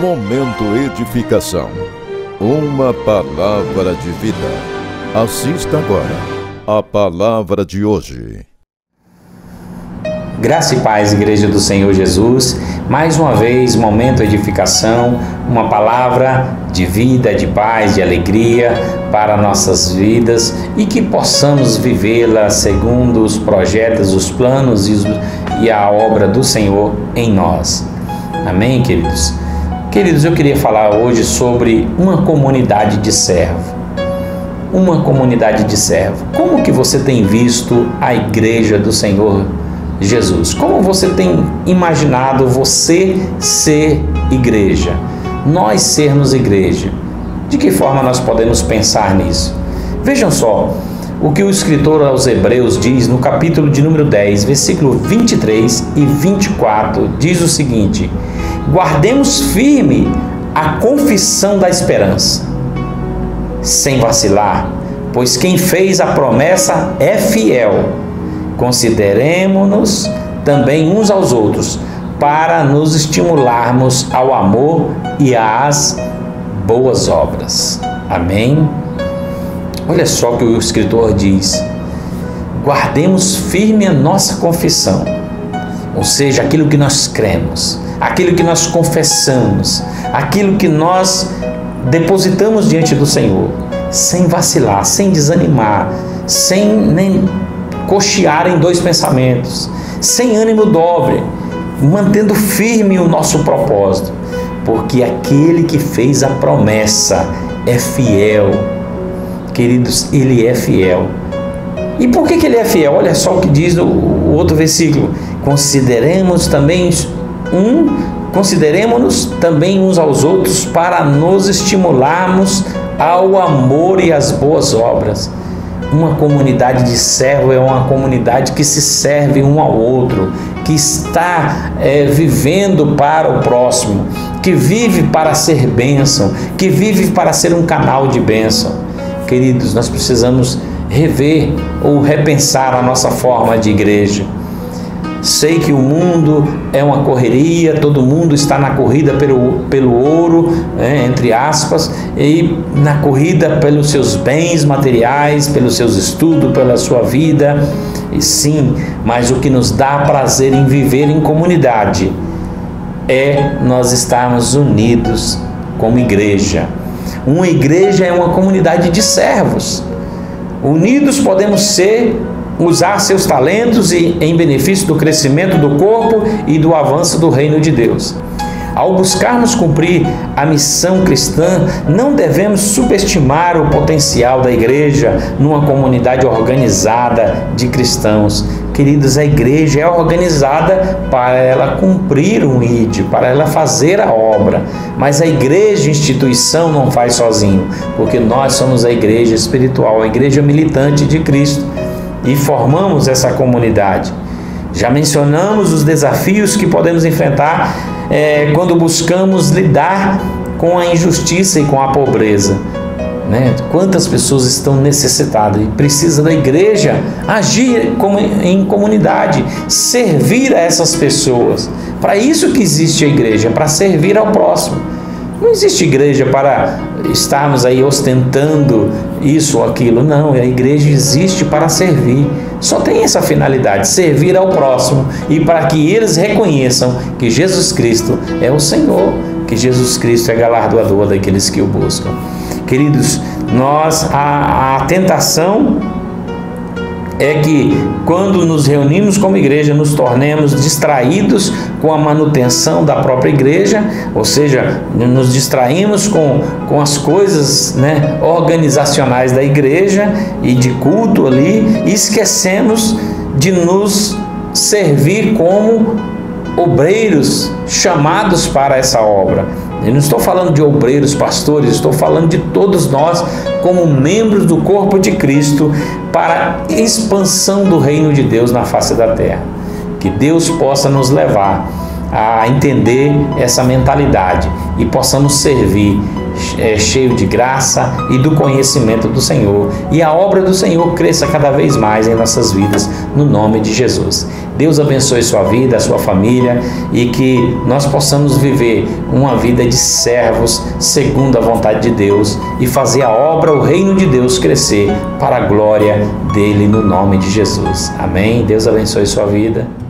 Momento Edificação. Uma palavra de vida. Assista agora a palavra de hoje. Graça e paz, Igreja do Senhor Jesus. Mais uma vez, Momento Edificação, uma palavra de vida, de paz, de alegria para nossas vidas e que possamos vivê-la segundo os projetos, os planos e a obra do Senhor em nós. Amém, queridos? Queridos, eu queria falar hoje sobre uma comunidade de servo. Uma comunidade de servo. Como que você tem visto a Igreja do Senhor Jesus? Como você tem imaginado você ser igreja? Nós sermos igreja. De que forma nós podemos pensar nisso? Vejam só o que o escritor aos Hebreus diz no capítulo de número 10, versículo 23 e 24, diz o seguinte: guardemos firme a confissão da esperança, sem vacilar, pois quem fez a promessa é fiel. Consideremo-nos também uns aos outros, para nos estimularmos ao amor e às boas obras. Amém? Olha só o que o escritor diz: guardemos firme a nossa confissão, ou seja, aquilo que nós cremos, aquilo que nós confessamos, aquilo que nós depositamos diante do Senhor, sem vacilar, sem desanimar, sem nem cochear em dois pensamentos, sem ânimo dobre, mantendo firme o nosso propósito, porque aquele que fez a promessa é fiel. Queridos, Ele é fiel. E por que Ele é fiel? Olha só o que diz o outro versículo: consideremos-nos também uns aos outros para nos estimularmos ao amor e às boas obras. Uma comunidade de servo é uma comunidade que se serve um ao outro, que está vivendo para o próximo, que vive para ser bênção, que vive para ser um canal de bênção. Queridos, nós precisamos rever ou repensar a nossa forma de igreja. Sei que o mundo é uma correria, todo mundo está na corrida pelo ouro, entre aspas, e na corrida pelos seus bens materiais, pelos seus estudos, pela sua vida. E sim, mas o que nos dá prazer em viver em comunidade é nós estarmos unidos como igreja. Uma igreja é uma comunidade de servos. Unidos podemos usar seus talentos em benefício do crescimento do corpo e do avanço do reino de Deus. Ao buscarmos cumprir a missão cristã, não devemos subestimar o potencial da igreja numa comunidade organizada de cristãos. Queridos, a igreja é organizada para ela cumprir um ID, para ela fazer a obra. Mas a igreja, instituição, não faz sozinho, porque nós somos a igreja espiritual, a igreja militante de Cristo, e formamos essa comunidade. Já mencionamos os desafios que podemos enfrentar quando buscamos lidar com a injustiça e com a pobreza. Quantas pessoas estão necessitadas e precisa da igreja agir em comunidade, servir a essas pessoas. Para isso que existe a igreja, para servir ao próximo. Não existe igreja para estarmos aí ostentando isso ou aquilo. Não, a igreja existe para servir. Só tem essa finalidade, servir ao próximo, e para que eles reconheçam que Jesus Cristo é o Senhor, que Jesus Cristo é galardoador daqueles que o buscam. Queridos, a tentação é que quando nos reunimos como igreja, nos tornemos distraídos com a manutenção da própria igreja, ou seja, nos distraímos com as coisas organizacionais da igreja e de culto ali, e esquecemos de nos servir como obreiros chamados para essa obra. Eu não estou falando de obreiros, pastores, estou falando de todos nós como membros do corpo de Cristo para a expansão do reino de Deus na face da terra. Que Deus possa nos levar a entender essa mentalidade e possamos servir cheio de graça e do conhecimento do Senhor, e a obra do Senhor cresça cada vez mais em nossas vidas, no nome de Jesus. Deus abençoe sua vida, a sua família, e que nós possamos viver uma vida de servos segundo a vontade de Deus e fazer a obra, o reino de Deus crescer para a glória dele, no nome de Jesus. Amém. Deus abençoe sua vida.